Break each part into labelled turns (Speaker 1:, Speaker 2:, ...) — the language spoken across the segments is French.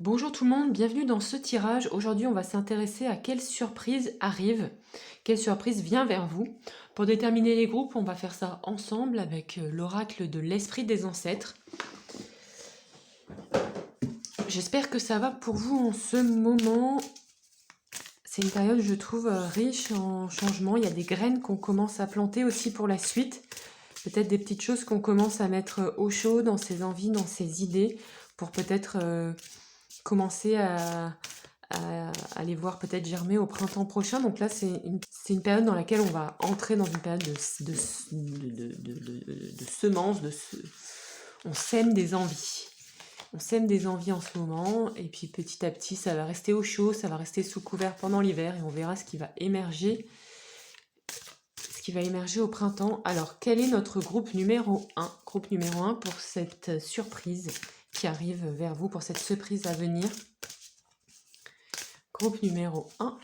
Speaker 1: Bonjour tout le monde, bienvenue dans ce tirage. Aujourd'hui, on va s'intéresser à quelle surprise arrive, quelle surprise vient vers vous. Pour déterminer les groupes, on va faire ça ensemble avec l'oracle de l'esprit des ancêtres. J'espère que ça va pour vous en ce moment. C'est une période, je trouve, riche en changements. Il y a des graines qu'on commence à planter aussi pour la suite. Peut-être des petites choses qu'on commence à mettre au chaud dans ses envies, dans ses idées, pour peut-être commencer à les voir peut-être germer au printemps prochain. Donc là, c'est une période dans laquelle on va entrer dans une période de semences, on sème des envies. On sème des envies en ce moment, et puis petit à petit, ça va rester au chaud, ça va rester sous couvert pendant l'hiver, et on verra ce qui va émerger au printemps. Alors, quel est notre groupe numéro 1? Groupe numéro 1 pour cette surprise qui arrive vers vous, pour cette surprise à venir. Groupe numéro 1.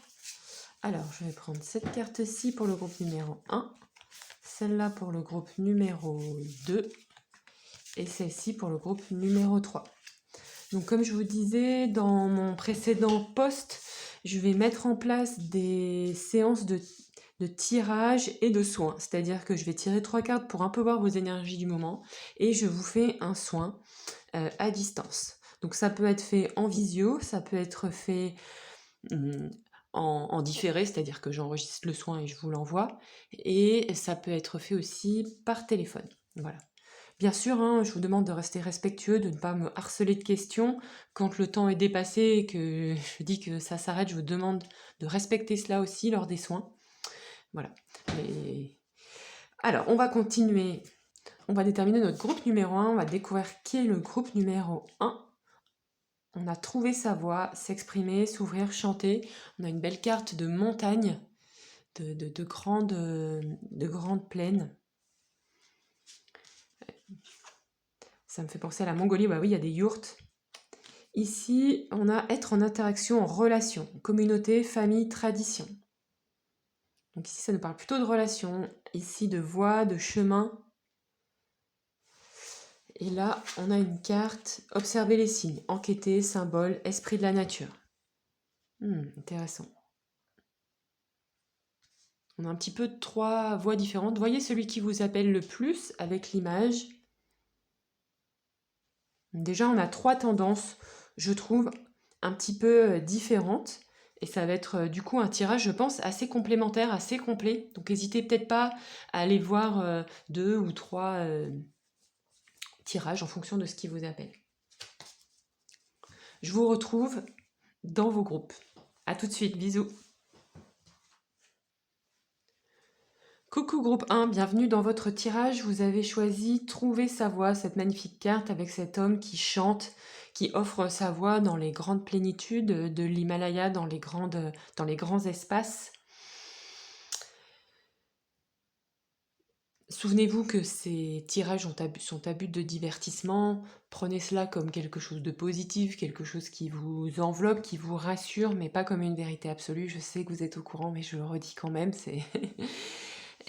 Speaker 1: Alors, je vais prendre cette carte-ci pour le groupe numéro 1, celle-là pour le groupe numéro 2, et celle-ci pour le groupe numéro 3. Donc, comme je vous disais dans mon précédent post, je vais mettre en place des séances de tirage et de soins. C'est-à-dire que je vais tirer 3 cartes pour un peu voir vos énergies du moment, et je vous fais un soin à distance. Donc, ça peut être fait en visio, ça peut être fait en différé, c'est-à-dire que j'enregistre le soin et je vous l'envoie, et ça peut être fait aussi par téléphone. Voilà. Bien sûr, hein, je vous demande de rester respectueux, de ne pas me harceler de questions. Quand le temps est dépassé et que je dis que ça s'arrête, je vous demande de respecter cela aussi lors des soins. Voilà. Alors, on va continuer. On va déterminer notre groupe numéro 1. On va découvrir qui est le groupe numéro 1. On a trouvé sa voix, s'exprimer, s'ouvrir, chanter. On a une belle carte de montagne, de grandes plaines. Ça me fait penser à la Mongolie, bah oui, il y a des yourtes. Ici, on a être en interaction, en relation, communauté, famille, tradition. Donc ici, ça nous parle plutôt de relation, ici de voie, de chemin. Et là, on a une carte, observer les signes, enquêter, symbole, esprit de la nature. Intéressant. On a un petit peu 3 voix différentes. Voyez celui qui vous appelle le plus avec l'image. Déjà, on a 3 tendances, je trouve, un petit peu différentes. Et ça va être du coup un tirage, je pense, assez complémentaire, assez complet. Donc n'hésitez peut-être pas à aller voir 2 ou 3 tirages en fonction de ce qui vous appelle. Je vous retrouve dans vos groupes. A tout de suite, bisous. Coucou groupe 1, bienvenue dans votre tirage. Vous avez choisi Trouver sa voix, cette magnifique carte avec cet homme qui chante, qui offre sa voix dans les grandes plénitudes de l'Himalaya, dans les grands espaces. Souvenez-vous que ces tirages sont à but de divertissement. Prenez cela comme quelque chose de positif, quelque chose qui vous enveloppe, qui vous rassure, mais pas comme une vérité absolue. Je sais que vous êtes au courant, mais je le redis quand même.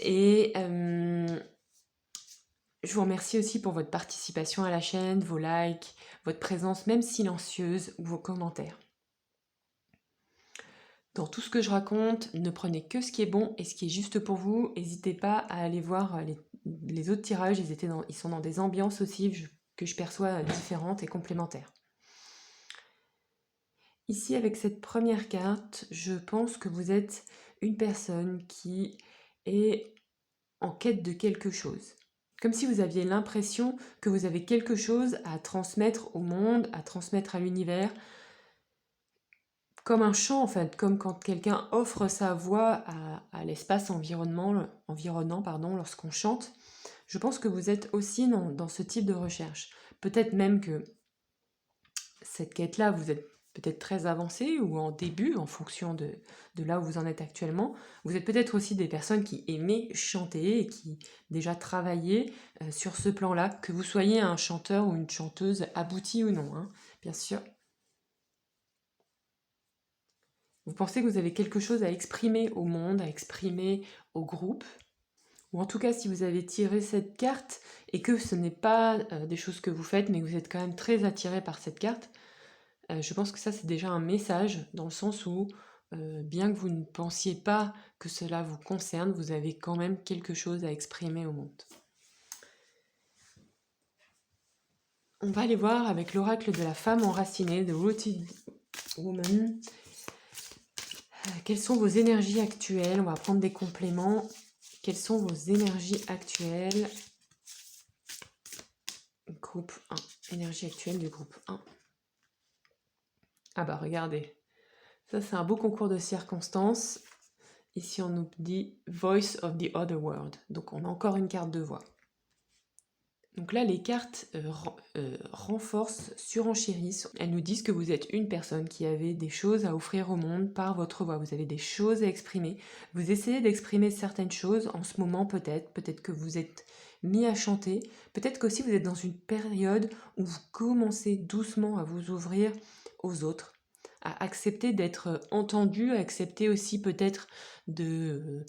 Speaker 1: Et je vous remercie aussi pour votre participation à la chaîne, vos likes, votre présence même silencieuse ou vos commentaires. Dans tout ce que je raconte, ne prenez que ce qui est bon et ce qui est juste pour vous. N'hésitez pas à aller voir les autres tirages, ils sont dans des ambiances aussi que je perçois différentes et complémentaires. Ici, avec cette première carte, je pense que vous êtes une personne qui est en quête de quelque chose. Comme si vous aviez l'impression que vous avez quelque chose à transmettre au monde, à transmettre à l'univers, comme un chant en fait, comme quand quelqu'un offre sa voix à l'espace environnant lorsqu'on chante. Je pense que vous êtes aussi dans ce type de recherche. Peut-être même que cette quête-là, vous êtes peut-être très avancé ou en début, en fonction de là où vous en êtes actuellement. Vous êtes peut-être aussi des personnes qui aimaient chanter et qui déjà travaillaient sur ce plan-là, que vous soyez un chanteur ou une chanteuse aboutie ou non, hein, bien sûr. Vous pensez que vous avez quelque chose à exprimer au monde, à exprimer au groupe, ou en tout cas si vous avez tiré cette carte et que ce n'est pas des choses que vous faites, mais que vous êtes quand même très attiré par cette carte, Je pense que ça, c'est déjà un message dans le sens où, bien que vous ne pensiez pas que cela vous concerne, vous avez quand même quelque chose à exprimer au monde. On va aller voir avec l'oracle de la femme enracinée, de Rooted Woman. Quelles sont vos énergies actuelles? On va prendre des compléments. Quelles sont vos énergies actuelles? Groupe 1. Énergie actuelle du groupe 1. Ah bah regardez. Ça, c'est un beau concours de circonstances. Ici, on nous dit Voice of the Other World. Donc, on a encore une carte de voix. Donc là, les cartes renforcent, surenchérissent. Elles nous disent que vous êtes une personne qui avait des choses à offrir au monde par votre voix. Vous avez des choses à exprimer. Vous essayez d'exprimer certaines choses en ce moment peut-être. Peut-être que vous êtes mis à chanter. Peut-être qu'aussi vous êtes dans une période où vous commencez doucement à vous ouvrir aux autres, à accepter d'être entendu, à accepter aussi peut-être de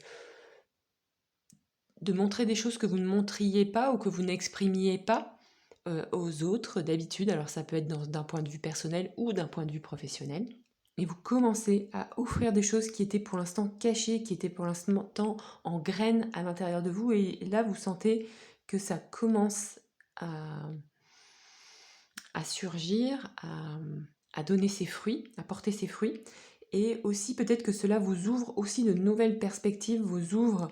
Speaker 1: montrer des choses que vous ne montriez pas ou que vous n'exprimiez pas aux autres d'habitude. Alors ça peut être d'un point de vue personnel ou d'un point de vue professionnel. Et vous commencez à offrir des choses qui étaient pour l'instant cachées, qui étaient pour l'instant en graines à l'intérieur de vous. Et là, vous sentez que ça commence à surgir, à donner ses fruits, à porter ses fruits. Et aussi peut-être que cela vous ouvre aussi de nouvelles perspectives, vous ouvre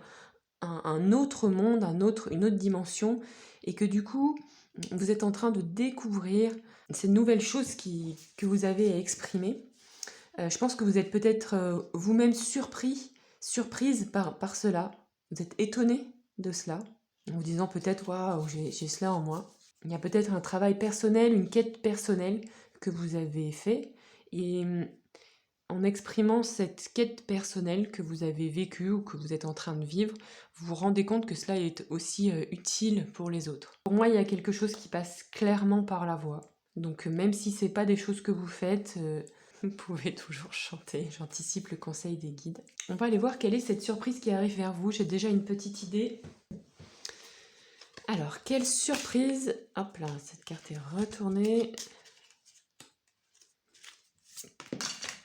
Speaker 1: un autre monde, une autre dimension, et que du coup, vous êtes en train de découvrir ces nouvelles choses que vous avez à exprimer. Je pense que vous êtes peut-être vous-même surprise par cela. Vous êtes étonné de cela, en vous disant peut-être « Waouh, j'ai cela en moi ». Il y a peut-être un travail personnel, une quête personnelle que vous avez fait, et en exprimant cette quête personnelle que vous avez vécue ou que vous êtes en train de vivre, vous vous rendez compte que cela est aussi utile pour les autres. Pour moi, il y a quelque chose qui passe clairement par la voix. Donc même si c'est pas des choses que vous faites, vous pouvez toujours chanter. J'anticipe le conseil des guides. On va aller voir quelle est cette surprise qui arrive vers vous. J'ai déjà une petite idée. Alors, quelle surprise! Hop là, cette carte est retournée.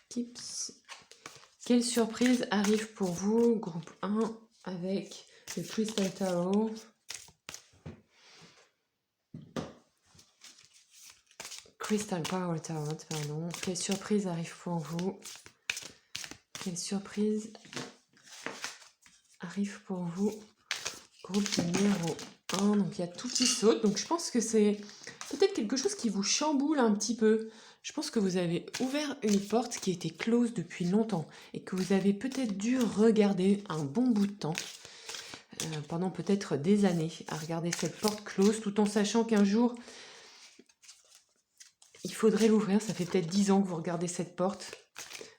Speaker 1: Tips. Quelle surprise arrive pour vous, groupe 1, avec le Crystal Tarot? Crystal Power Tarot, pardon. Quelle surprise arrive pour vous? Quelle surprise arrive pour vous, groupe numéro 1? Donc il y a tout qui saute, donc je pense que c'est peut-être quelque chose qui vous chamboule un petit peu. Je pense que vous avez ouvert une porte qui était close depuis longtemps et que vous avez peut-être dû regarder un bon bout de temps, pendant peut-être des années, à regarder cette porte close tout en sachant qu'un jour, il faudrait l'ouvrir. Ça fait peut-être 10 ans que vous regardez cette porte,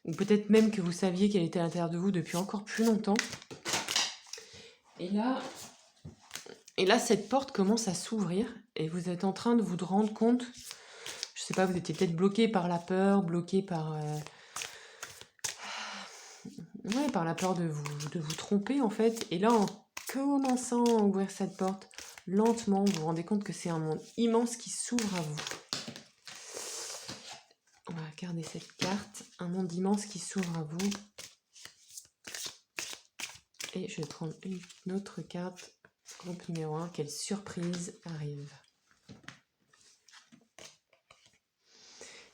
Speaker 1: ou peut-être même que vous saviez qu'elle était à l'intérieur de vous depuis encore plus longtemps. Et là, cette porte commence à s'ouvrir et vous êtes en train de vous rendre compte. Je sais pas, vous étiez peut-être bloqué par la peur, bloqué par par la peur de vous tromper en fait. Et là, en commençant à ouvrir cette porte, lentement, vous vous rendez compte que c'est un monde immense qui s'ouvre à vous. On va regarder cette carte, un monde immense qui s'ouvre à vous. Et je vais prendre une autre carte, groupe numéro 1, quelle surprise arrive.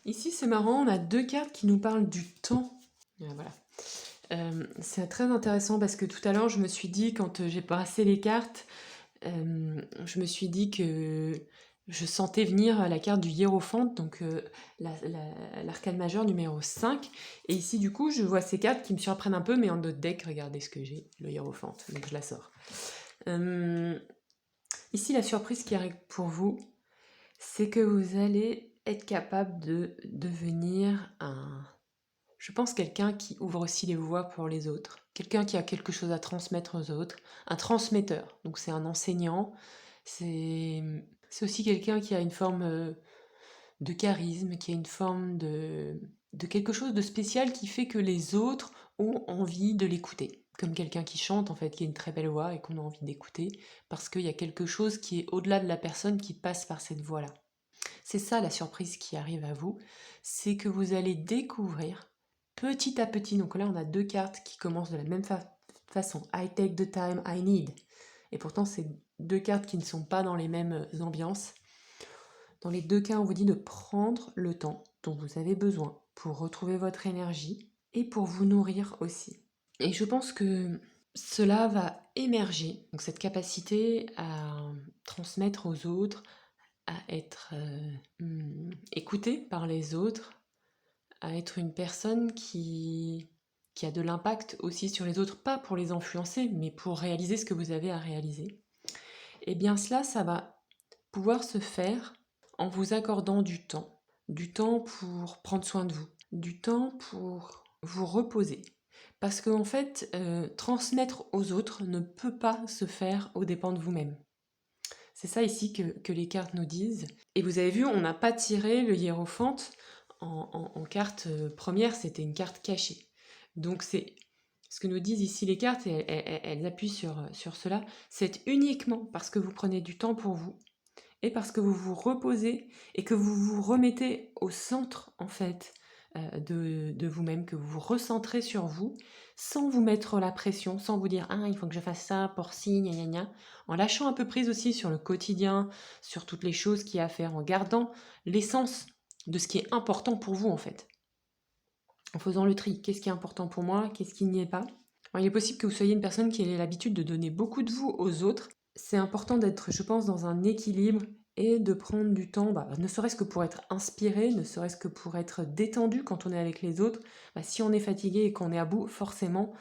Speaker 1: Ici, c'est marrant, on a deux cartes qui nous parlent du temps. Voilà. C'est très intéressant parce que tout à l'heure, je me suis dit, quand j'ai brassé les cartes, je me suis dit que je sentais venir la carte du hiérophante, donc l'arcane majeur numéro 5. Et ici, du coup, je vois ces cartes qui me surprennent un peu, mais en notre deck, regardez ce que j'ai, le hiérophante, donc je la sors. Ici, la surprise qui arrive pour vous, c'est que vous allez être capable de devenir je pense quelqu'un qui ouvre aussi les voies pour les autres, quelqu'un qui a quelque chose à transmettre aux autres, un transmetteur. Donc c'est un enseignant, c'est aussi quelqu'un qui a une forme de charisme, qui a une forme de quelque chose de spécial qui fait que les autres ont envie de l'écouter. Comme quelqu'un qui chante en fait, qui a une très belle voix et qu'on a envie d'écouter, parce qu'il y a quelque chose qui est au-delà de la personne qui passe par cette voix-là. C'est ça la surprise qui arrive à vous, c'est que vous allez découvrir petit à petit, donc là on a 2 cartes qui commencent de la même façon, I take the time I need, et pourtant c'est 2 cartes qui ne sont pas dans les mêmes ambiances. Dans les 2 cas, on vous dit de prendre le temps dont vous avez besoin pour retrouver votre énergie et pour vous nourrir aussi. Et je pense que cela va émerger, donc cette capacité à transmettre aux autres, à être écouté par les autres, à être une personne qui a de l'impact aussi sur les autres, pas pour les influencer, mais pour réaliser ce que vous avez à réaliser. Et bien cela, ça va pouvoir se faire en vous accordant du temps pour prendre soin de vous, du temps pour vous reposer. Parce qu'en fait, transmettre aux autres ne peut pas se faire aux dépens de vous-même. C'est ça ici que les cartes nous disent. Et vous avez vu, on n'a pas tiré le hiérophante en carte première, c'était une carte cachée. Donc c'est ce que nous disent ici les cartes, et elles appuient sur cela, c'est uniquement parce que vous prenez du temps pour vous, et parce que vous vous reposez, et que vous vous remettez au centre, en fait, de vous-même, que vous vous recentrez sur vous, sans vous mettre la pression, sans vous dire « Ah, il faut que je fasse ça pour ci, gna gna gna », en lâchant un peu prise aussi sur le quotidien, sur toutes les choses qu'il y a à faire, en gardant l'essence de ce qui est important pour vous, en fait. En faisant le tri, qu'est-ce qui est important pour moi, qu'est-ce qui n'y est pas. Alors, il est possible que vous soyez une personne qui ait l'habitude de donner beaucoup de vous aux autres. C'est important d'être, je pense, dans un équilibre et de prendre du temps, ne serait-ce que pour être inspiré, ne serait-ce que pour être détendu quand on est avec les autres. Si on est fatigué et qu'on est à bout, forcément,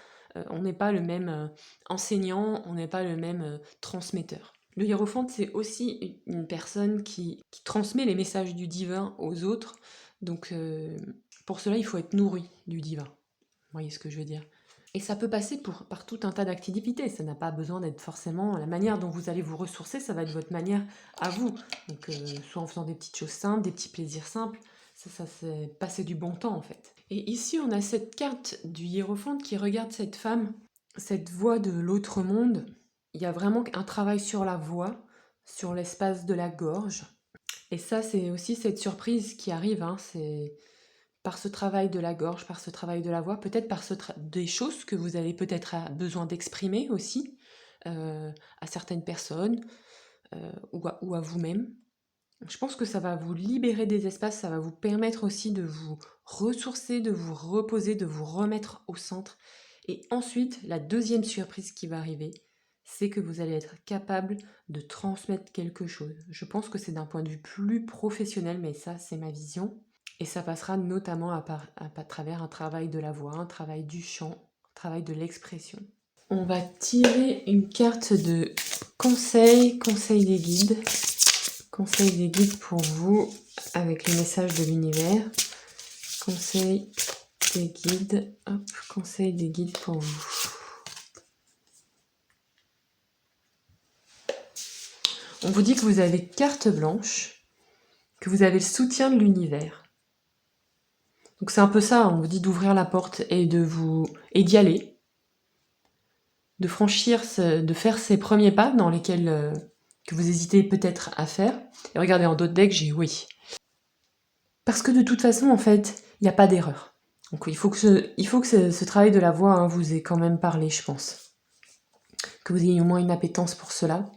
Speaker 1: on n'est pas le même enseignant, on n'est pas le même transmetteur. Le hiérophante, c'est aussi une personne qui transmet les messages du divin aux autres. Donc, pour cela, il faut être nourri du divin. Vous voyez ce que je veux dire ? Et ça peut passer par tout un tas d'activités. Ça n'a pas besoin d'être forcément la manière dont vous allez vous ressourcer, ça va être votre manière à vous. Donc, soit en faisant des petites choses simples, des petits plaisirs simples, ça c'est passer du bon temps en fait. Et ici, on a cette carte du hiérophante qui regarde cette femme, cette voix de l'autre monde. Il y a vraiment un travail sur la voix, sur l'espace de la gorge. Et ça, c'est aussi cette surprise qui arrive, c'est par ce travail de la gorge, par ce travail de la voix, peut-être par des choses que vous avez peut-être besoin d'exprimer aussi à certaines personnes ou à vous-même. Je pense que ça va vous libérer des espaces, ça va vous permettre aussi de vous ressourcer, de vous reposer, de vous remettre au centre. Et ensuite, la deuxième surprise qui va arriver, c'est que vous allez être capable de transmettre quelque chose. Je pense que c'est d'un point de vue plus professionnel, mais ça, c'est ma vision. Et ça passera notamment à travers un travail de la voix, un travail du chant, un travail de l'expression. On va tirer une carte de conseil des guides. Conseil des guides pour vous avec les messages de l'univers. Conseil des guides. Hop, conseil des guides pour vous. On vous dit que vous avez carte blanche, que vous avez le soutien de l'univers. Donc c'est un peu ça, on vous dit d'ouvrir la porte et d'y aller, de franchir, de faire ces premiers pas dans lesquels que vous hésitez peut-être à faire. Et regardez, en d'autres decks, j'ai oui. Parce que de toute façon, en fait, il n'y a pas d'erreur. Donc il faut que ce travail de la voix vous ait quand même parlé, je pense. Que vous ayez au moins une appétence pour cela.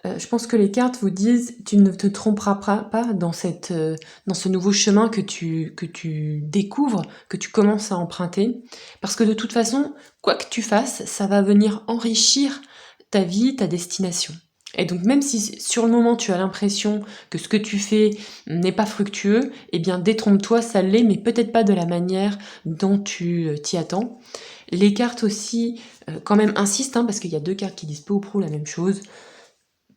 Speaker 1: Je pense que les cartes vous disent tu ne te tromperas pas dans ce nouveau chemin que tu découvres, que tu commences à emprunter, parce que de toute façon, quoi que tu fasses, ça va venir enrichir ta vie, ta destination. Et donc même si sur le moment tu as l'impression que ce que tu fais n'est pas fructueux, eh bien détrompe-toi, ça l'est, mais peut-être pas de la manière dont tu t'y attends. Les cartes aussi quand même insistent, parce qu'il y a 2 cartes qui disent peu ou prou la même chose.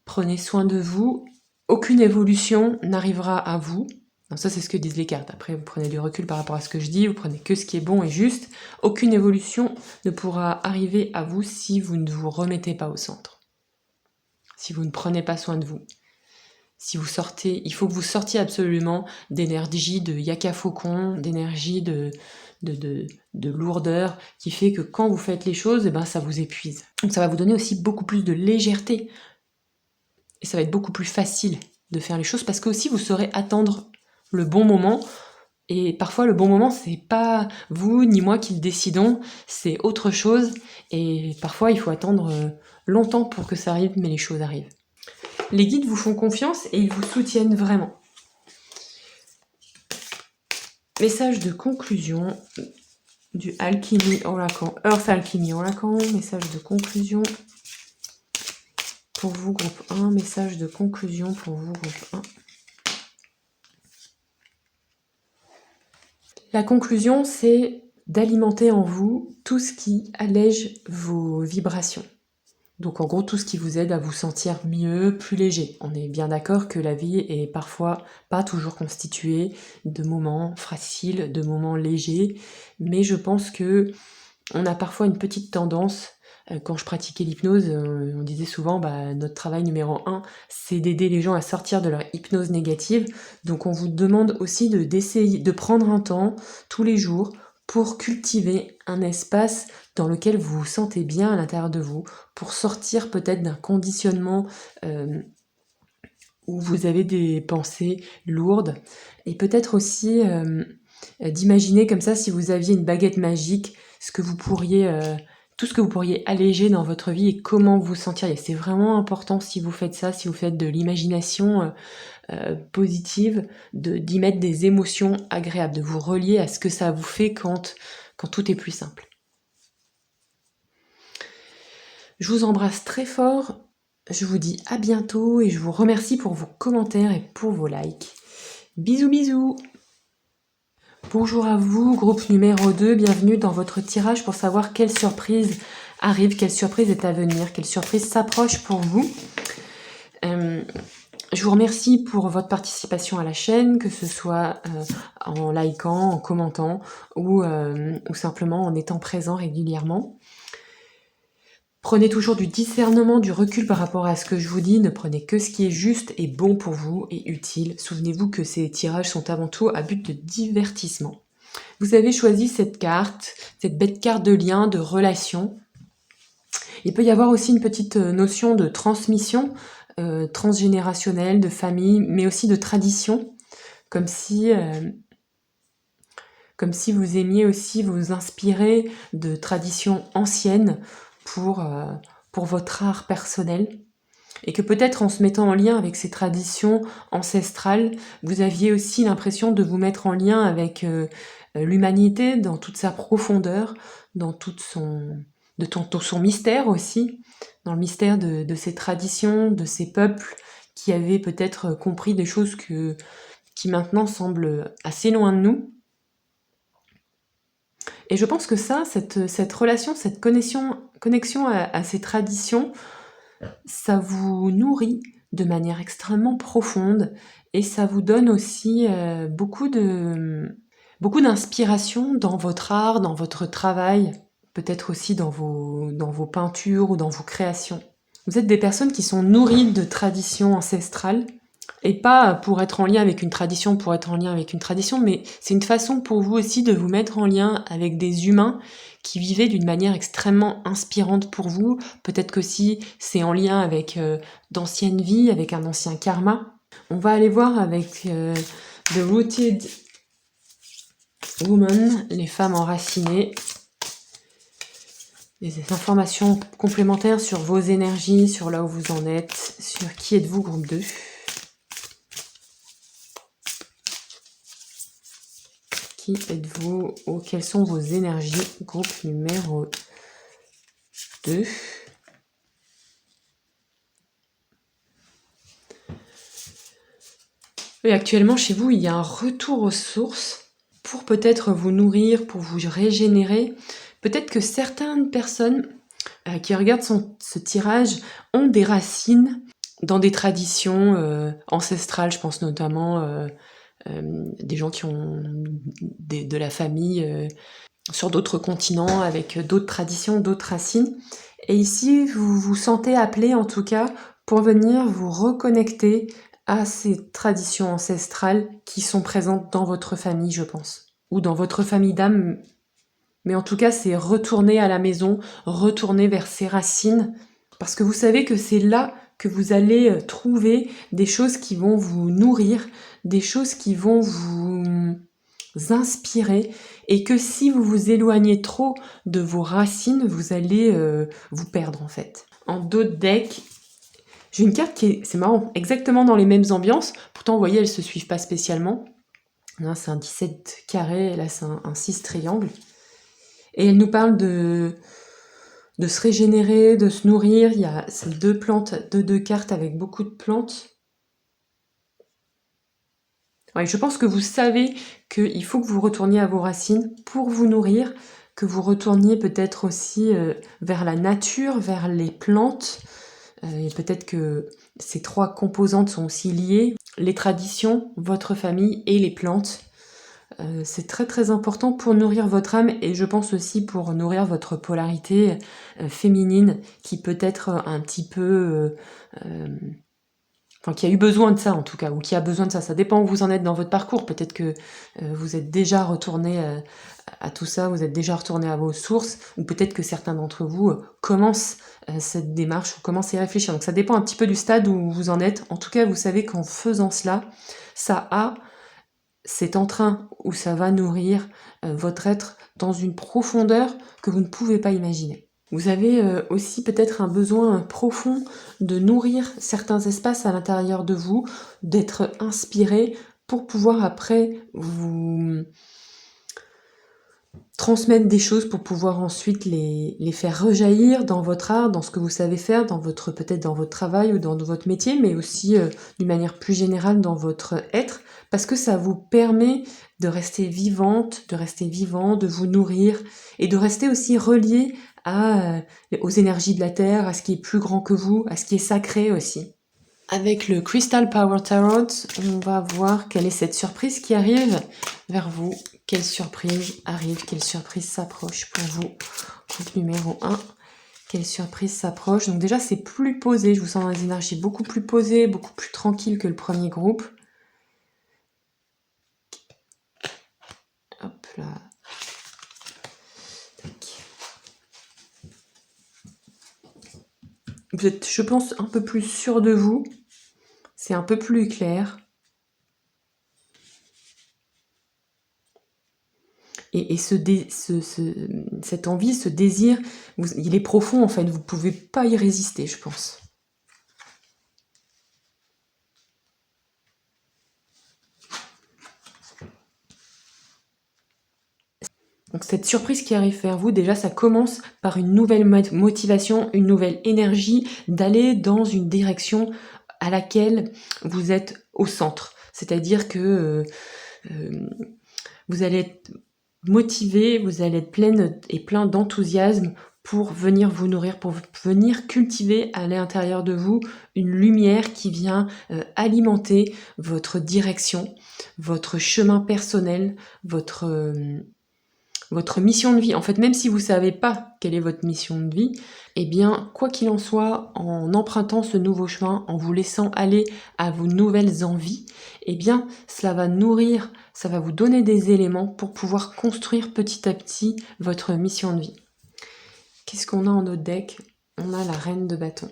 Speaker 1: Prenez soin de vous, aucune évolution n'arrivera à vous. Donc ça c'est ce que disent les cartes. Après vous prenez du recul par rapport à ce que je dis, vous prenez que ce qui est bon et juste. Aucune évolution ne pourra arriver à vous si vous ne vous remettez pas au centre. Si vous ne prenez pas soin de vous. Si vous sortez, il faut que vous sortiez absolument d'énergie de yaka faucon, d'énergie de lourdeur, qui fait que quand vous faites les choses, ça vous épuise. Donc ça va vous donner aussi beaucoup plus de légèreté. Et ça va être beaucoup plus facile de faire les choses, parce que aussi vous saurez attendre le bon moment. Et parfois, le bon moment, c'est pas vous ni moi qui le décidons, c'est autre chose. Et parfois, il faut attendre longtemps pour que ça arrive, mais les choses arrivent. Les guides vous font confiance et ils vous soutiennent vraiment. Message de conclusion du Alchemy Oracle, Earth Alchemy Oracle. Message de conclusion pour vous, groupe 1. Message de conclusion pour vous, groupe 1. La conclusion, c'est d'alimenter en vous tout ce qui allège vos vibrations. Donc en gros, tout ce qui vous aide à vous sentir mieux, plus léger. On est bien d'accord que la vie est parfois pas toujours constituée de moments faciles, de moments légers, mais je pense que on a parfois une petite tendance. Quand je pratiquais l'hypnose, on disait souvent notre travail numéro 1, c'est d'aider les gens à sortir de leur hypnose négative. Donc on vous demande aussi d'essayer de prendre un temps tous les jours pour cultiver un espace dans lequel vous vous sentez bien à l'intérieur de vous, pour sortir peut-être d'un conditionnement où vous avez des pensées lourdes, et peut-être aussi d'imaginer comme ça, si vous aviez une baguette magique, tout ce que vous pourriez alléger dans votre vie et comment vous sentiriez. C'est vraiment important si vous faites ça, si vous faites de l'imagination positive, d'y mettre des émotions agréables, de vous relier à ce que ça vous fait quand tout est plus simple. Je vous embrasse très fort, je vous dis à bientôt et je vous remercie pour vos commentaires et pour vos likes. Bisous bisous. Bonjour à vous, groupe numéro 2, bienvenue dans votre tirage pour savoir quelle surprise arrive, quelle surprise est à venir, quelle surprise s'approche pour vous. Je vous remercie pour votre participation à la chaîne, que ce soit en likant, en commentant ou simplement en étant présent régulièrement. Prenez toujours du discernement, du recul par rapport à ce que je vous dis. Ne prenez que ce qui est juste et bon pour vous et utile. Souvenez-vous que ces tirages sont avant tout à but de divertissement. Vous avez choisi cette carte, cette belle carte de lien, de relation. Il peut y avoir aussi une petite notion de transmission transgénérationnelle, de famille, mais aussi de tradition, comme si vous aimiez aussi vous inspirer de traditions anciennes pour votre art personnel, et que peut-être en se mettant en lien avec ces traditions ancestrales, vous aviez aussi l'impression de vous mettre en lien avec l'humanité dans toute sa profondeur, dans tout son mystère aussi, dans le mystère de ces traditions, de ces peuples qui avaient peut-être compris des choses qui maintenant semblent assez loin de nous. Et je pense que cette relation, cette connexion à ces traditions, ça vous nourrit de manière extrêmement profonde et ça vous donne aussi beaucoup d'inspiration dans votre art, dans votre travail, peut-être aussi dans vos peintures ou dans vos créations. Vous êtes des personnes qui sont nourries de traditions ancestrales, et pas pour être en lien avec une tradition, mais c'est une façon pour vous aussi de vous mettre en lien avec des humains qui vivaient d'une manière extrêmement inspirante pour vous. Peut-être que si c'est en lien avec d'anciennes vies, avec un ancien karma. On va aller voir avec The Rooted Woman, les femmes enracinées. Des informations complémentaires sur vos énergies, sur là où vous en êtes, sur qui êtes-vous, groupe 2. Qui êtes-vous ou quelles sont vos énergies, groupe numéro 2. Et actuellement, chez vous, il y a un retour aux sources pour peut-être vous nourrir, pour vous régénérer. Peut-être que certaines personnes qui regardent ce tirage ont des racines dans des traditions ancestrales. Je pense notamment des gens qui ont de la famille sur d'autres continents, avec d'autres traditions, d'autres racines. Et ici, vous vous sentez appelé, en tout cas, pour venir vous reconnecter à ces traditions ancestrales qui sont présentes dans votre famille, je pense. Ou dans votre famille d'âme. Mais en tout cas, c'est retourner à la maison, retourner vers ses racines. Parce que vous savez que c'est là que vous allez trouver des choses qui vont vous nourrir, des choses qui vont vous inspirer, et que si vous vous éloignez trop de vos racines, vous allez vous perdre en fait. En d'autres decks, j'ai une carte qui est, c'est marrant, exactement dans les mêmes ambiances, pourtant vous voyez elles se suivent pas spécialement. Là c'est un 17 carré, là c'est un 6 triangle, et elle nous parle de se régénérer, de se nourrir. Il y a ces deux plantes, deux cartes avec beaucoup de plantes. Ouais, je pense que vous savez qu'il faut que vous retourniez à vos racines pour vous nourrir, que vous retourniez peut-être aussi vers la nature, vers les plantes, et peut-être que ces trois composantes sont aussi liées, les traditions, votre famille et les plantes. C'est très très important pour nourrir votre âme, et je pense aussi pour nourrir votre polarité féminine qui peut être un petit peu... Enfin, qui a eu besoin de ça en tout cas, ou qui a besoin de ça. Ça dépend où vous en êtes dans votre parcours. Peut-être que vous êtes déjà retourné à tout ça, vous êtes déjà retourné à vos sources, ou peut-être que certains d'entre vous commencent cette démarche, ou commencent à y réfléchir. Donc ça dépend un petit peu du stade où vous en êtes. En tout cas, vous savez qu'en faisant cela, c'est en train, ou ça va nourrir votre être dans une profondeur que vous ne pouvez pas imaginer. Vous avez aussi peut-être un besoin profond de nourrir certains espaces à l'intérieur de vous, d'être inspiré pour pouvoir après vous transmettre des choses, pour pouvoir ensuite les faire rejaillir dans votre art, dans ce que vous savez faire, peut-être dans votre travail ou dans votre métier, mais aussi d'une manière plus générale dans votre être, parce que ça vous permet de rester vivante, de rester vivant, de vous nourrir, et de rester aussi relié aux énergies de la Terre, à ce qui est plus grand que vous, à ce qui est sacré aussi. Avec le Crystal Power Tarot, on va voir quelle est cette surprise qui arrive vers vous. Quelle surprise arrive, quelle surprise s'approche pour vous. Groupe numéro 1, quelle surprise s'approche. Donc déjà, c'est plus posé, je vous sens dans les énergies beaucoup plus posées, beaucoup plus tranquilles que le premier groupe. Hop là. Vous êtes, je pense, un peu plus sûr de vous. C'est un peu plus clair. Et cette envie, ce désir, il est profond en fait. Vous ne pouvez pas y résister, je pense. Donc cette surprise qui arrive vers vous, déjà ça commence par une nouvelle motivation, une nouvelle énergie d'aller dans une direction à laquelle vous êtes au centre. C'est-à-dire que vous allez être motivé, vous allez être plein d'enthousiasme pour venir vous nourrir, pour venir cultiver à l'intérieur de vous une lumière qui vient alimenter votre direction, votre chemin personnel, votre mission de vie. En fait, même si vous ne savez pas quelle est votre mission de vie, eh bien, quoi qu'il en soit, en empruntant ce nouveau chemin, en vous laissant aller à vos nouvelles envies, eh bien, cela va nourrir, ça va vous donner des éléments pour pouvoir construire petit à petit votre mission de vie. Qu'est-ce qu'on a en notre deck? On a la reine de bâton.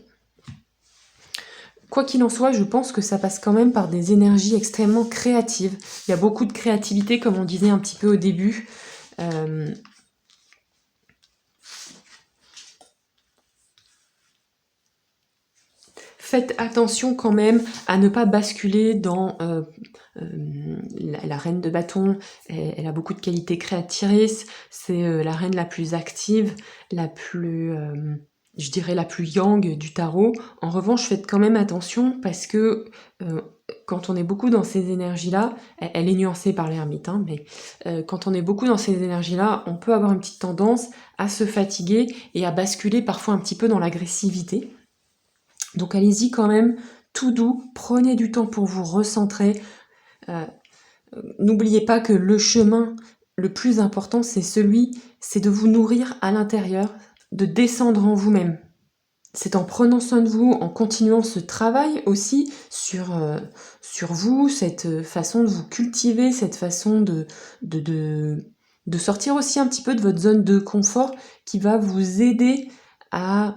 Speaker 1: Quoi qu'il en soit, je pense que ça passe quand même par des énergies extrêmement créatives. Il y a beaucoup de créativité, comme on disait un petit peu au début. Faites attention quand même à ne pas basculer dans la reine de bâton. Elle a beaucoup de qualités créatrices, c'est la reine la plus active, la plus, je dirais la plus yang du tarot. En revanche, faites quand même attention parce que quand on est beaucoup dans ces énergies-là, elle est nuancée par l'ermite, hein, mais quand on est beaucoup dans ces énergies-là, on peut avoir une petite tendance à se fatiguer et à basculer parfois un petit peu dans l'agressivité. Donc allez-y quand même, tout doux, prenez du temps pour vous recentrer. N'oubliez pas que le chemin le plus important, c'est de vous nourrir à l'intérieur, de descendre en vous-même. C'est en prenant soin de vous, en continuant ce travail aussi sur vous, cette façon de vous cultiver, cette façon de sortir aussi un petit peu de votre zone de confort qui va vous aider à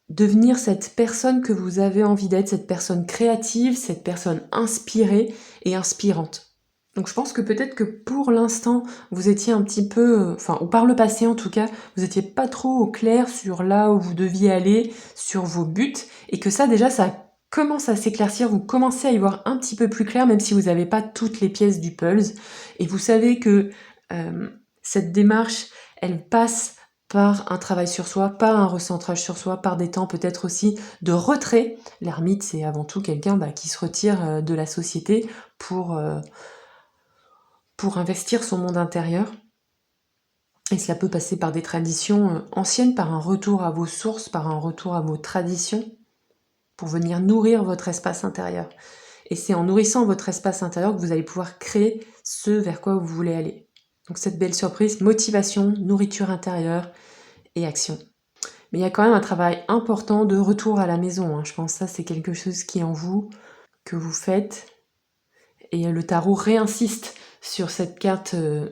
Speaker 1: devenir cette personne que vous avez envie d'être, cette personne créative, cette personne inspirée et inspirante. Donc je pense que peut-être que pour l'instant, vous étiez un petit peu, enfin, ou par le passé en tout cas, vous n'étiez pas trop au clair sur là où vous deviez aller, sur vos buts, et que ça déjà, ça commence à s'éclaircir, vous commencez à y voir un petit peu plus clair, même si vous n'avez pas toutes les pièces du puzzle, et vous savez que cette démarche, elle passe par un travail sur soi, par un recentrage sur soi, par des temps peut-être aussi de retrait. L'ermite, c'est avant tout quelqu'un qui se retire de la société pour investir son monde intérieur. Et cela peut passer par des traditions anciennes, par un retour à vos sources, par un retour à vos traditions, pour venir nourrir votre espace intérieur. Et c'est en nourrissant votre espace intérieur que vous allez pouvoir créer ce vers quoi vous voulez aller. Donc cette belle surprise, motivation, nourriture intérieure et action. Mais il y a quand même un travail important de retour à la maison. Je pense que ça, c'est quelque chose qui est en vous, que vous faites. Et le tarot réinsiste sur cette carte de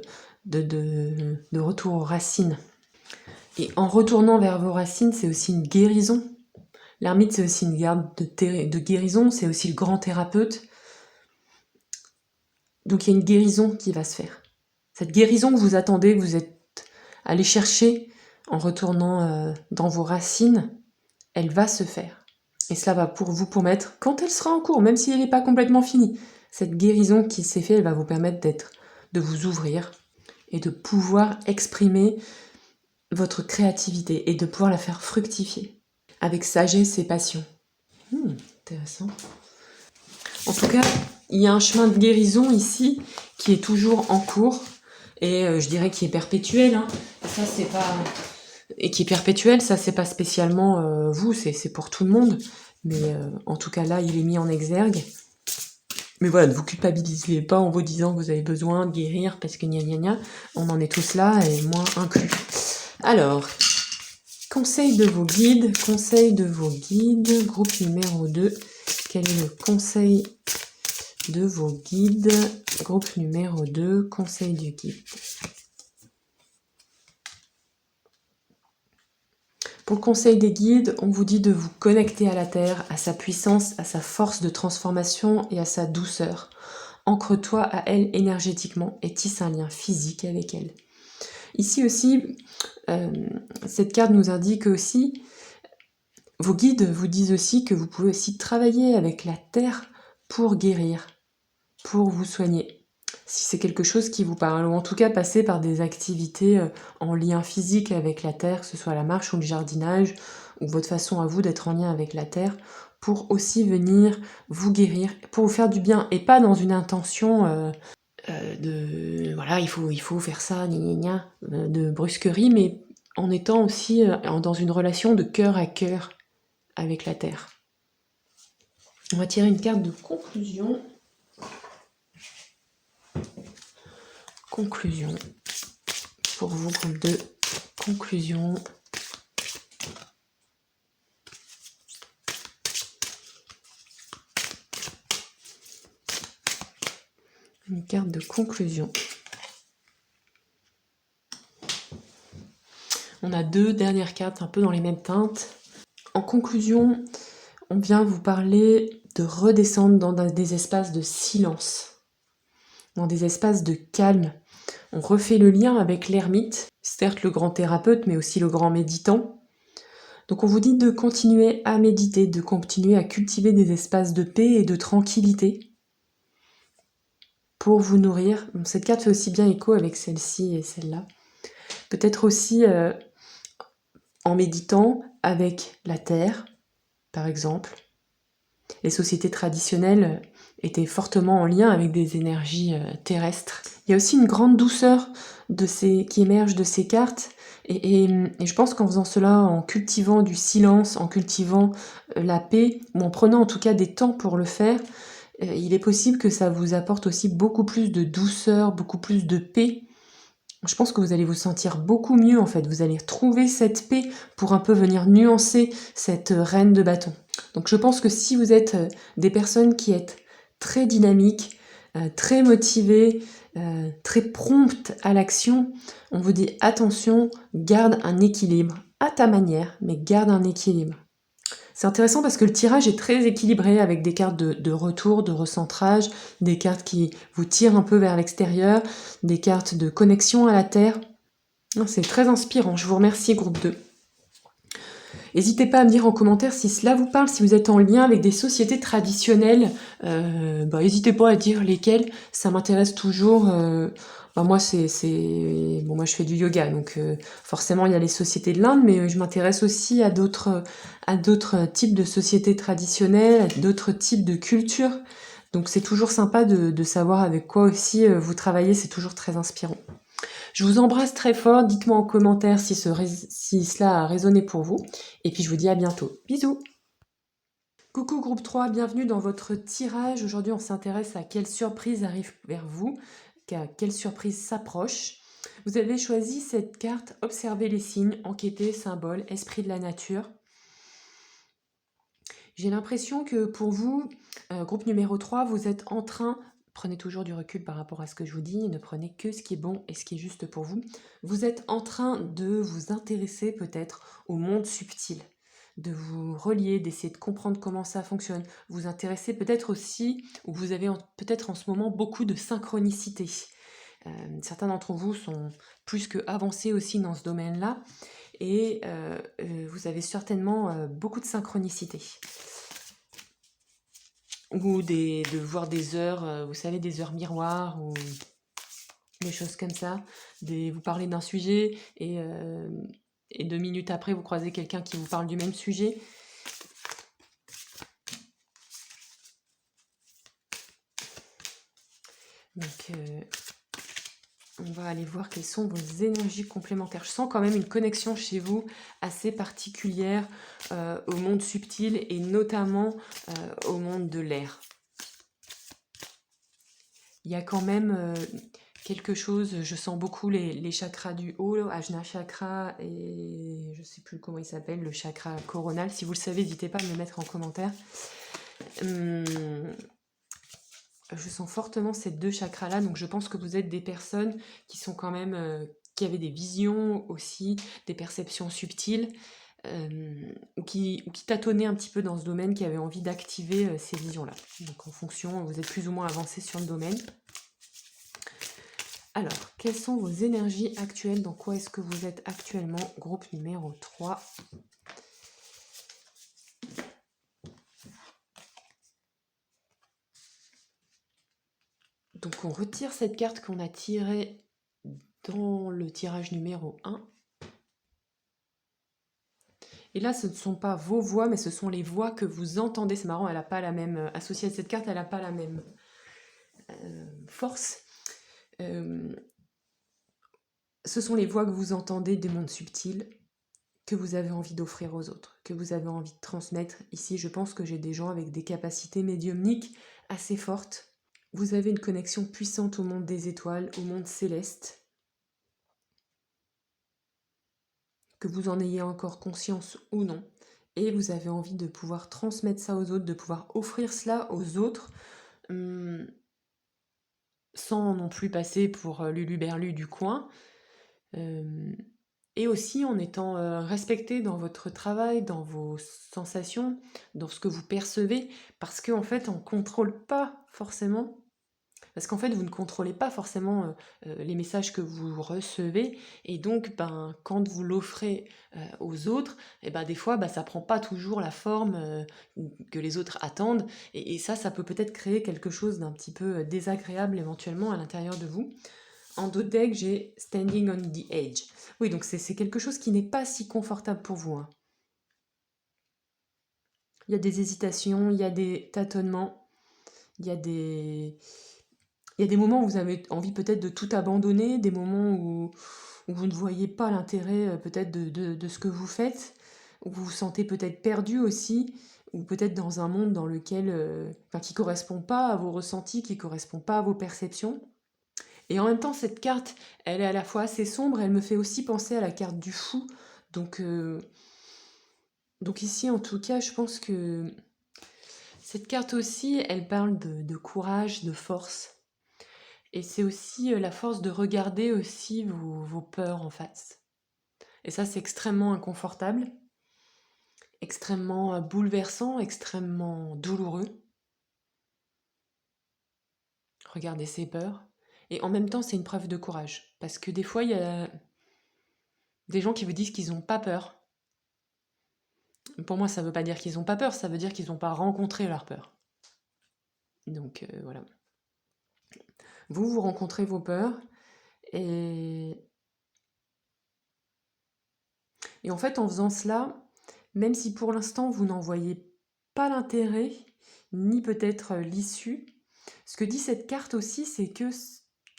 Speaker 1: retour aux racines. Et en retournant vers vos racines, c'est aussi une guérison. L'ermite, c'est aussi une garde de guérison, c'est aussi le grand thérapeute. Donc il y a une guérison qui va se faire. Cette guérison que vous attendez, que vous êtes allé chercher en retournant dans vos racines, elle va se faire. Et cela va pour vous permettre, quand elle sera en cours, même si elle n'est pas complètement finie, cette guérison qui s'est faite, elle va vous permettre de vous ouvrir et de pouvoir exprimer votre créativité et de pouvoir la faire fructifier avec sagesse et passion. Intéressant. En tout cas, il y a un chemin de guérison ici qui est toujours en cours et je dirais qui est perpétuel. Et ça, c'est pas... Et qui est perpétuel, ça c'est pas spécialement vous, c'est pour tout le monde. Mais en tout cas là, il est mis en exergue. Mais voilà, ne vous culpabilisez pas en vous disant que vous avez besoin de guérir parce que gna gna gna. On en est tous là et moi inclus. Alors, conseil de vos guides, groupe numéro 2. Quel est le conseil de vos guides, groupe numéro 2, conseil du guide? Pour le conseil des guides, on vous dit de vous connecter à la Terre, à sa puissance, à sa force de transformation et à sa douceur. Ancre-toi à elle énergétiquement et tisse un lien physique avec elle. Ici aussi, cette carte nous indique aussi, vos guides vous disent aussi que vous pouvez aussi travailler avec la Terre pour guérir, pour vous soigner. Si c'est quelque chose qui vous parle, ou en tout cas passer par des activités en lien physique avec la terre, que ce soit la marche ou le jardinage, ou votre façon à vous d'être en lien avec la terre, pour aussi venir vous guérir, pour vous faire du bien, et pas dans une intention de voilà, il faut faire ça, de brusquerie, mais en étant aussi dans une relation de cœur à cœur avec la terre. On va tirer une carte de conclusion. Conclusion. Pour vous, groupe 2, conclusion. Une carte de conclusion. On a deux dernières cartes un peu dans les mêmes teintes. En conclusion, on vient vous parler de redescendre dans des espaces de silence, dans des espaces de calme. On refait le lien avec l'ermite, certes le grand thérapeute, mais aussi le grand méditant. Donc on vous dit de continuer à méditer, de continuer à cultiver des espaces de paix et de tranquillité pour vous nourrir. Cette carte fait aussi bien écho avec celle-ci et celle-là. Peut-être aussi en méditant avec la terre, par exemple. Les sociétés traditionnelles étaient fortement en lien avec des énergies terrestres. Il y a aussi une grande douceur qui émerge de ces cartes. Et je pense qu'en faisant cela, en cultivant du silence, en cultivant la paix, ou en prenant en tout cas des temps pour le faire, il est possible que ça vous apporte aussi beaucoup plus de douceur, beaucoup plus de paix. Je pense que vous allez vous sentir beaucoup mieux en fait. Vous allez trouver cette paix pour un peu venir nuancer cette reine de bâton. Donc je pense que si vous êtes des personnes qui êtes très dynamiques, très motivées, très promptes à l'action, on vous dit attention, garde un équilibre à ta manière, mais garde un équilibre. C'est intéressant parce que le tirage est très équilibré avec des cartes de retour, de recentrage, des cartes qui vous tirent un peu vers l'extérieur, des cartes de connexion à la Terre. C'est très inspirant. Je vous remercie, groupe 2. N'hésitez pas à me dire en commentaire si cela vous parle, si vous êtes en lien avec des sociétés traditionnelles. N'hésitez pas à dire lesquelles, ça m'intéresse toujours. Moi, moi, je fais du yoga, donc forcément, il y a les sociétés de l'Inde, mais je m'intéresse aussi à d'autres types de sociétés traditionnelles, à d'autres types de cultures. Donc, c'est toujours sympa de savoir avec quoi aussi vous travaillez, c'est toujours très inspirant. Je vous embrasse très fort, dites-moi en commentaire si cela a résonné pour vous, et puis je vous dis à bientôt. Bisous! Coucou groupe 3, bienvenue dans votre tirage. Aujourd'hui on s'intéresse à quelle surprise arrive vers vous, quelle surprise s'approche. Vous avez choisi cette carte, observer les signes, enquêter, symbole, esprit de la nature. J'ai l'impression que pour vous, groupe numéro 3, vous êtes en train... Prenez toujours du recul par rapport à ce que je vous dis, ne prenez que ce qui est bon et ce qui est juste pour vous. Vous êtes en train de vous intéresser peut-être au monde subtil, de vous relier, d'essayer de comprendre comment ça fonctionne. Vous intéressez peut-être aussi, ou vous avez peut-être en ce moment beaucoup de synchronicité. Certains d'entre vous sont plus que avancés aussi dans ce domaine-là, et vous avez certainement beaucoup de synchronicité. Ou de voir des heures, vous savez, des heures miroirs, ou des choses comme ça. Vous parlez d'un sujet, et 2 minutes après, vous croisez quelqu'un qui vous parle du même sujet. Donc, on va aller voir quelles sont vos énergies complémentaires. Je sens quand même une connexion chez vous assez particulière au monde subtil et notamment au monde de l'air. Il y a quand même quelque chose, je sens beaucoup les chakras du haut, Ajna chakra et je ne sais plus comment il s'appelle, le chakra coronal. Si vous le savez, n'hésitez pas à me le mettre en commentaire. Je sens fortement ces 2 chakras-là, donc je pense que vous êtes des personnes qui sont quand même, qui avaient des visions aussi, des perceptions subtiles, ou qui tâtonnaient un petit peu dans ce domaine, qui avaient envie d'activer ces visions-là. Donc en fonction, vous êtes plus ou moins avancé sur le domaine. Alors, quelles sont vos énergies actuelles? Dans quoi est-ce que vous êtes actuellement? Groupe numéro 3. Donc on retire cette carte qu'on a tirée dans le tirage numéro 1. Et là, ce ne sont pas vos voix, mais ce sont les voix que vous entendez. C'est marrant, elle n'a pas la même... associée à cette carte, elle n'a pas la même force. Ce sont les voix que vous entendez des mondes subtils, que vous avez envie d'offrir aux autres, que vous avez envie de transmettre. Ici, je pense que j'ai des gens avec des capacités médiumniques assez fortes. Vous avez une connexion puissante au monde des étoiles, au monde céleste. Que vous en ayez encore conscience ou non. Et vous avez envie de pouvoir transmettre ça aux autres, de pouvoir offrir cela aux autres, sans non plus passer pour Luluberlu du coin. Et aussi en étant respecté dans votre travail, dans vos sensations, dans ce que vous percevez, parce qu'en fait, on ne contrôle pas forcément, parce qu'en fait, vous ne contrôlez pas forcément les messages que vous recevez, et donc, quand vous l'offrez aux autres, et des fois, ça prend pas toujours la forme que les autres attendent, et ça peut-être créer quelque chose d'un petit peu désagréable éventuellement à l'intérieur de vous. En dos de deck, j'ai Standing on the Edge. Oui, donc c'est quelque chose qui n'est pas si confortable pour vous. Hein. Il y a des hésitations, il y a des tâtonnements, il y a des moments où vous avez envie peut-être de tout abandonner, des moments où vous ne voyez pas l'intérêt peut-être de ce que vous faites, où vous vous sentez peut-être perdu aussi, ou peut-être dans un monde dans lequel, qui ne correspond pas à vos ressentis, qui ne correspond pas à vos perceptions. Et en même temps, cette carte, elle est à la fois assez sombre, elle me fait aussi penser à la carte du fou. Donc ici, en tout cas, je pense que cette carte aussi, elle parle de courage, de force. Et c'est aussi la force de regarder aussi vos peurs en face. Et ça, c'est extrêmement inconfortable. extrêmement bouleversant, extrêmement douloureux. Regardez ses peurs. Et en même temps, c'est une preuve de courage. Parce que des fois, il y a des gens qui vous disent qu'ils n'ont pas peur. Pour moi, ça ne veut pas dire qu'ils n'ont pas peur, ça veut dire qu'ils n'ont pas rencontré leur peur. Donc voilà. Vous rencontrez vos peurs et en fait, en faisant cela, même si pour l'instant vous n'en voyez pas l'intérêt, ni peut-être l'issue, ce que dit cette carte aussi, c'est que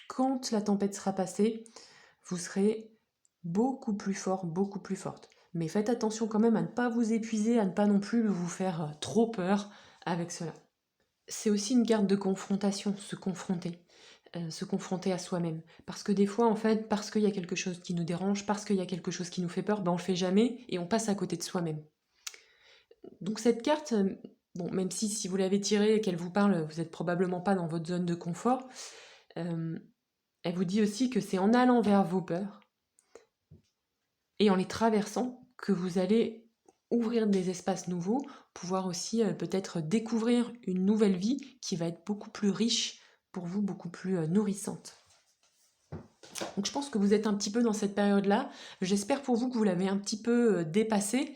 Speaker 1: quand la tempête sera passée, vous serez beaucoup plus fort, beaucoup plus forte. Mais faites attention quand même à ne pas vous épuiser, à ne pas non plus vous faire trop peur avec cela. C'est aussi une carte de confrontation, se confronter à soi-même. Parce que des fois, en fait, parce qu'il y a quelque chose qui nous dérange, parce qu'il y a quelque chose qui nous fait peur, ben on le fait jamais et on passe à côté de soi-même. Donc cette carte, bon, même si vous l'avez tirée et qu'elle vous parle, vous n'êtes probablement pas dans votre zone de confort, elle vous dit aussi que c'est en allant vers vos peurs et en les traversant que vous allez ouvrir des espaces nouveaux, pouvoir aussi peut-être découvrir une nouvelle vie qui va être beaucoup plus riche pour vous, beaucoup plus nourrissante. Donc je pense que vous êtes un petit peu dans cette période-là. J'espère pour vous que vous l'avez un petit peu dépassé,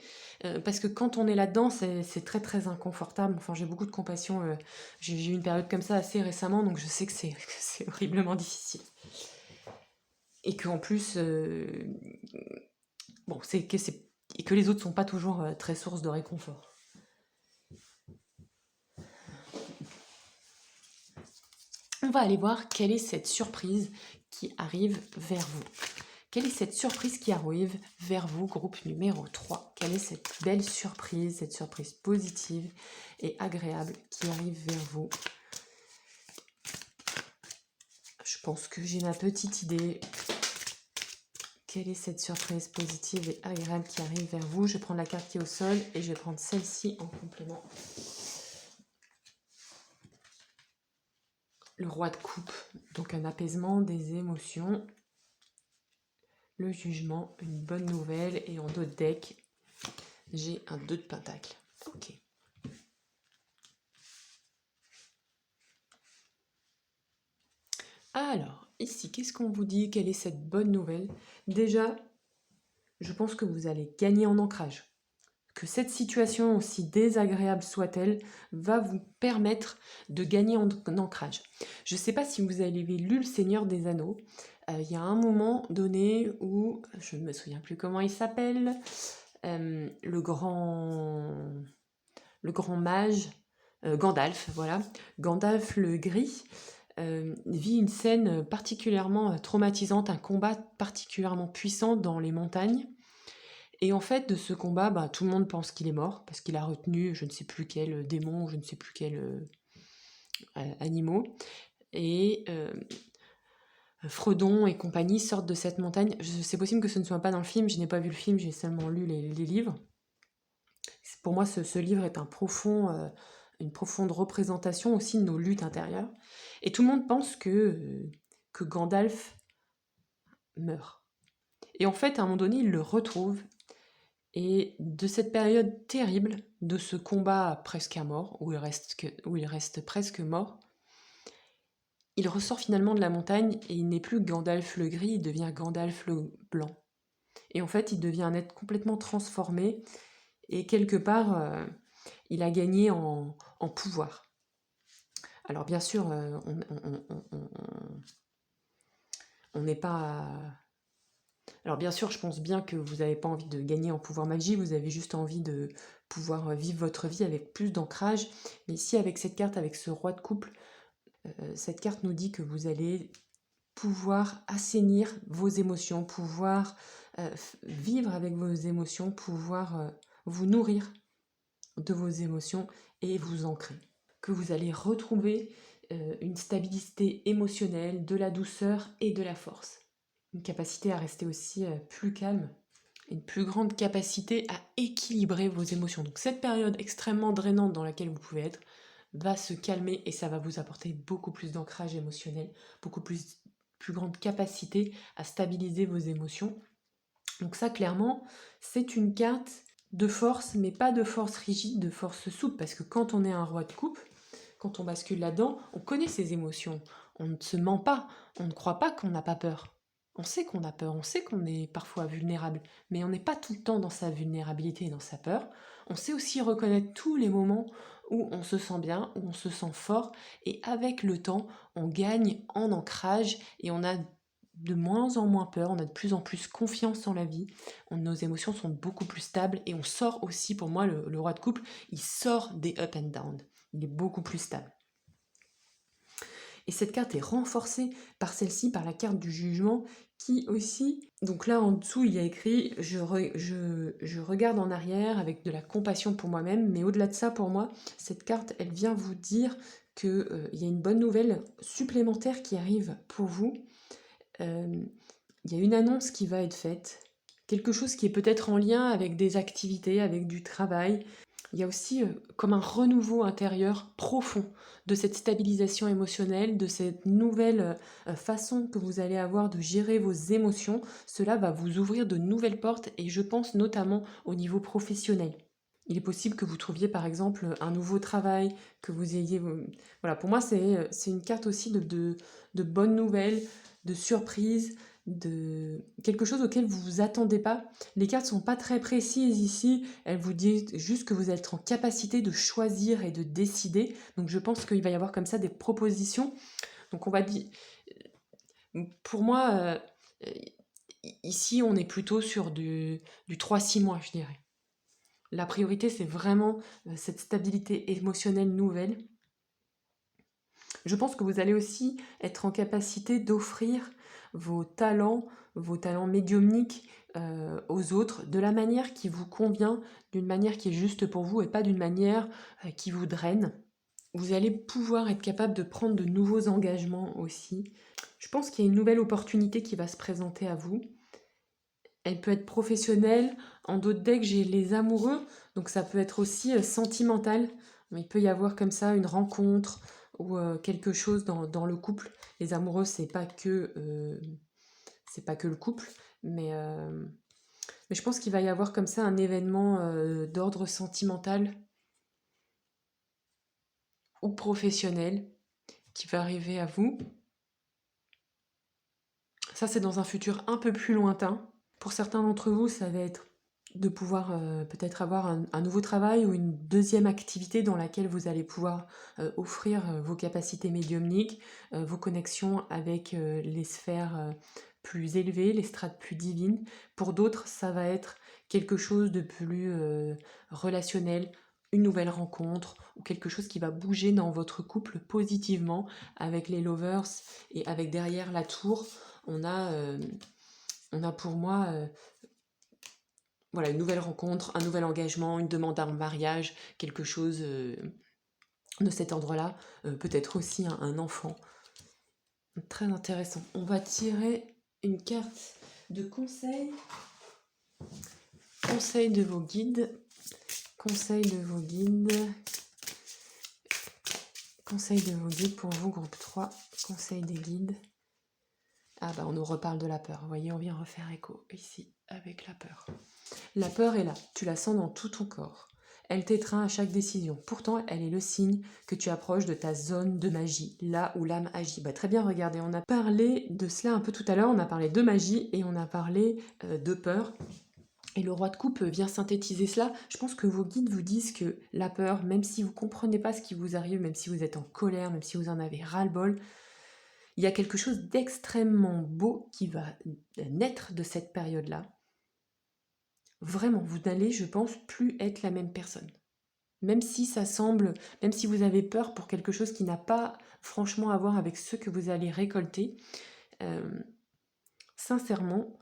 Speaker 1: parce que quand on est là-dedans, c'est très très inconfortable. Enfin, j'ai beaucoup de compassion. J'ai eu une période comme ça assez récemment, donc je sais que c'est horriblement difficile. Et qu'en plus, bon, et que les autres sont pas toujours très source de réconfort. On va aller voir quelle est cette surprise qui arrive vers vous. Quelle est cette surprise qui arrive vers vous, groupe numéro 3? Quelle est cette belle surprise, cette surprise positive et agréable qui arrive vers vous? Je pense que j'ai ma petite idée. Quelle est cette surprise positive et agréable qui arrive vers vous? Je vais prendre la carte qui est au sol et je vais prendre celle-ci en complément. Le roi de coupe, donc un apaisement des émotions. Le jugement, une bonne nouvelle. Et en dos de deck, j'ai un 2 de pentacle. Ok. Alors, ici, qu'est-ce qu'on vous dit? Quelle est cette bonne nouvelle? Déjà, je pense que vous allez gagner en ancrage. Que cette situation, aussi désagréable soit-elle, va vous permettre de gagner en ancrage. Je ne sais pas si vous avez lu Le Seigneur des Anneaux. Il y a un moment donné où, je ne me souviens plus comment il s'appelle, le grand mage, Gandalf, voilà, Gandalf le Gris, vit une scène particulièrement traumatisante, un combat particulièrement puissant dans les montagnes. Et en fait, de ce combat, bah, tout le monde pense qu'il est mort, parce qu'il a retenu je ne sais plus quel démon, je ne sais plus quel animaux. Et Fredon et compagnie sortent de cette montagne. C'est possible que ce ne soit pas dans le film, je n'ai pas vu le film, j'ai seulement lu les livres. Pour moi, ce livre est une profonde représentation aussi de nos luttes intérieures. Et tout le monde pense que Gandalf meurt. Et en fait, à un moment donné, il le retrouve. Et de cette période terrible, de ce combat presque à mort, où il reste presque mort, il ressort finalement de la montagne et il n'est plus Gandalf le gris, il devient Gandalf le blanc. Et en fait, il devient un être complètement transformé et quelque part, il a gagné en pouvoir. Alors bien sûr, on n'est pas... Alors bien sûr, je pense bien que vous n'avez pas envie de gagner en pouvoir magie, vous avez juste envie de pouvoir vivre votre vie avec plus d'ancrage. Mais ici, avec cette carte, avec ce roi de couple, cette carte nous dit que vous allez pouvoir assainir vos émotions, pouvoir vivre avec vos émotions, pouvoir vous nourrir de vos émotions et vous ancrer. Que vous allez retrouver une stabilité émotionnelle, de la douceur et de la force. Une capacité à rester aussi plus calme, une plus grande capacité à équilibrer vos émotions. Donc cette période extrêmement drainante dans laquelle vous pouvez être va se calmer et ça va vous apporter beaucoup plus d'ancrage émotionnel, beaucoup plus grande capacité à stabiliser vos émotions. Donc ça, clairement, c'est une carte de force, mais pas de force rigide, de force souple, parce que quand on est un roi de coupe, quand on bascule là-dedans, on connaît ses émotions, on ne se ment pas, on ne croit pas qu'on n'a pas peur. On sait qu'on a peur, on sait qu'on est parfois vulnérable, mais on n'est pas tout le temps dans sa vulnérabilité et dans sa peur. On sait aussi reconnaître tous les moments où on se sent bien, où on se sent fort, et avec le temps, on gagne en ancrage et on a de moins en moins peur, on a de plus en plus confiance en la vie, nos émotions sont beaucoup plus stables et on sort aussi, pour moi, le roi de couple, il sort des up and down, il est beaucoup plus stable. Et cette carte est renforcée par celle-ci, par la carte du jugement, qui aussi, donc là en dessous il y a écrit je regarde en arrière avec de la compassion pour moi-même, mais au-delà de ça, pour moi, cette carte, elle vient vous dire qu'il y a une bonne nouvelle supplémentaire qui arrive pour vous. Il y a une annonce qui va être faite, quelque chose qui est peut-être en lien avec des activités, avec du travail. Il y a aussi comme un renouveau intérieur profond de cette stabilisation émotionnelle, de cette nouvelle façon que vous allez avoir de gérer vos émotions. Cela va vous ouvrir de nouvelles portes et je pense notamment au niveau professionnel. Il est possible que vous trouviez par exemple un nouveau travail, que vous ayez... Voilà, pour moi c'est une carte aussi de bonnes nouvelles, de surprises, de quelque chose auquel vous vous attendez pas. Les cartes sont pas très précises ici, elles vous disent juste que vous êtes en capacité de choisir et de décider. Donc je pense qu'il va y avoir comme ça des propositions. Donc on va dire, pour moi, ici on est plutôt sur du 3-6 mois, je dirais. La priorité, c'est vraiment cette stabilité émotionnelle nouvelle. Je pense que vous allez aussi être en capacité d'offrir vos talents médiumniques aux autres de la manière qui vous convient, d'une manière qui est juste pour vous et pas d'une manière qui vous draine. Vous allez pouvoir être capable de prendre de nouveaux engagements aussi. Je pense qu'il y a une nouvelle opportunité qui va se présenter à vous. Elle peut être professionnelle. En d'autres decks, j'ai les amoureux, donc ça peut être aussi sentimental. Il peut y avoir comme ça une rencontre ou quelque chose dans le couple. Les amoureux, c'est pas que le couple, mais je pense qu'il va y avoir comme ça un événement d'ordre sentimental ou professionnel qui va arriver à vous. Ça, c'est dans un futur un peu plus lointain. Pour certains d'entre vous, ça va être de pouvoir peut-être avoir un nouveau travail ou une deuxième activité dans laquelle vous allez pouvoir offrir vos capacités médiumniques, vos connexions avec les sphères plus élevées, les strates plus divines. Pour d'autres, ça va être quelque chose de plus relationnel, une nouvelle rencontre ou quelque chose qui va bouger dans votre couple positivement avec les lovers et avec derrière la tour, on a pour moi voilà, une nouvelle rencontre, un nouvel engagement, une demande en mariage, quelque chose de cet ordre-là, peut-être aussi un enfant. Très intéressant. On va tirer une carte de conseil. Conseil de vos guides. Conseil de vos guides. Conseil de vos guides pour vous, groupe 3. Conseil des guides. Ah bah on nous reparle de la peur. Vous voyez, on vient refaire écho ici avec la peur. La peur est là, tu la sens dans tout ton corps. Elle t'étreint à chaque décision. Pourtant, elle est le signe que tu approches de ta zone de magie, là où l'âme agit. Bah, très bien, regardez, on a parlé de cela un peu tout à l'heure, on a parlé de magie et on a parlé de peur. Et le roi de coupe vient synthétiser cela. Je pense que vos guides vous disent que la peur, même si vous ne comprenez pas ce qui vous arrive, même si vous êtes en colère, même si vous en avez ras-le-bol, il y a quelque chose d'extrêmement beau qui va naître de cette période-là. Vraiment, vous n'allez, je pense, plus être la même personne. Même si ça semble, même si vous avez peur pour quelque chose qui n'a pas franchement à voir avec ce que vous allez récolter, sincèrement,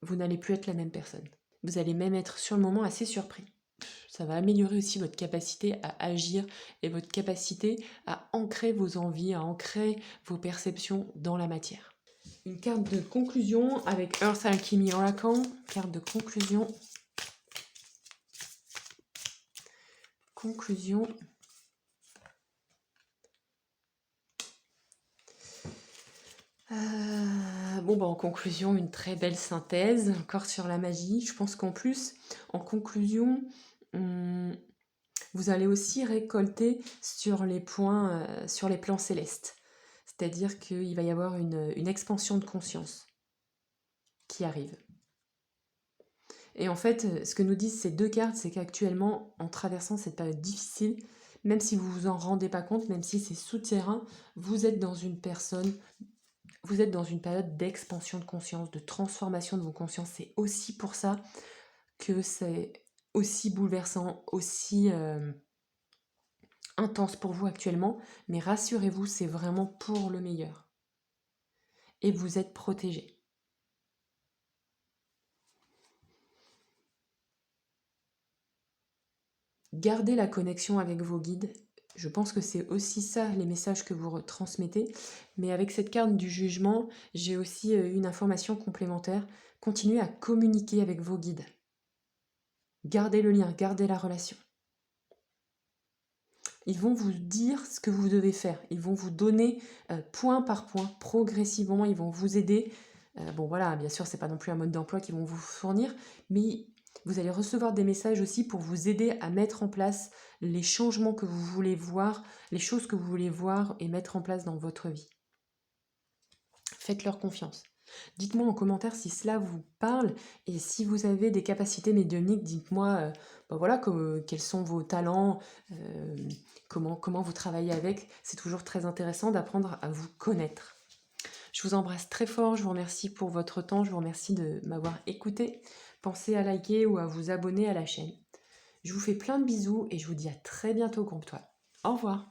Speaker 1: vous n'allez plus être la même personne. Vous allez même être sur le moment assez surpris. Ça va améliorer aussi votre capacité à agir et votre capacité à ancrer vos envies, à ancrer vos perceptions dans la matière. Une carte de conclusion avec Earth Alchemy Oracle, carte de conclusion. Conclusion. Bon, bah, en conclusion, une très belle synthèse, encore sur la magie. Je pense qu'en plus, en conclusion, hum, vous allez aussi récolter sur les points, sur les plans célestes. C'est-à-dire qu'il va y avoir une expansion de conscience qui arrive. Et en fait, ce que nous disent ces deux cartes, c'est qu'actuellement, en traversant cette période difficile, même si vous vous en rendez pas compte, même si c'est souterrain, vous êtes dans une période d'expansion de conscience, de transformation de vos consciences. C'est aussi pour ça que c'est aussi bouleversant, aussi intense pour vous actuellement. Mais rassurez-vous, c'est vraiment pour le meilleur. Et vous êtes protégés. Gardez la connexion avec vos guides. Je pense que c'est aussi ça les messages que vous retransmettez. Mais avec cette carte du jugement, j'ai aussi une information complémentaire. Continuez à communiquer avec vos guides. Gardez le lien, gardez la relation. Ils vont vous dire ce que vous devez faire. Ils vont vous donner point par point, progressivement, ils vont vous aider. Bon voilà, bien sûr, c'est pas non plus un mode d'emploi qu'ils vont vous fournir, mais vous allez recevoir des messages aussi pour vous aider à mettre en place les changements que vous voulez voir, les choses que vous voulez voir et mettre en place dans votre vie. Faites-leur confiance. Dites-moi en commentaire si cela vous parle et si vous avez des capacités médiumniques, dites-moi voilà, quels sont vos talents, comment vous travaillez avec. C'est toujours très intéressant d'apprendre à vous connaître. Je vous embrasse très fort, je vous remercie pour votre temps, je vous remercie de m'avoir écouté. Pensez à liker ou à vous abonner à la chaîne. Je vous fais plein de bisous et je vous dis à très bientôt, groupe Toile. Au revoir.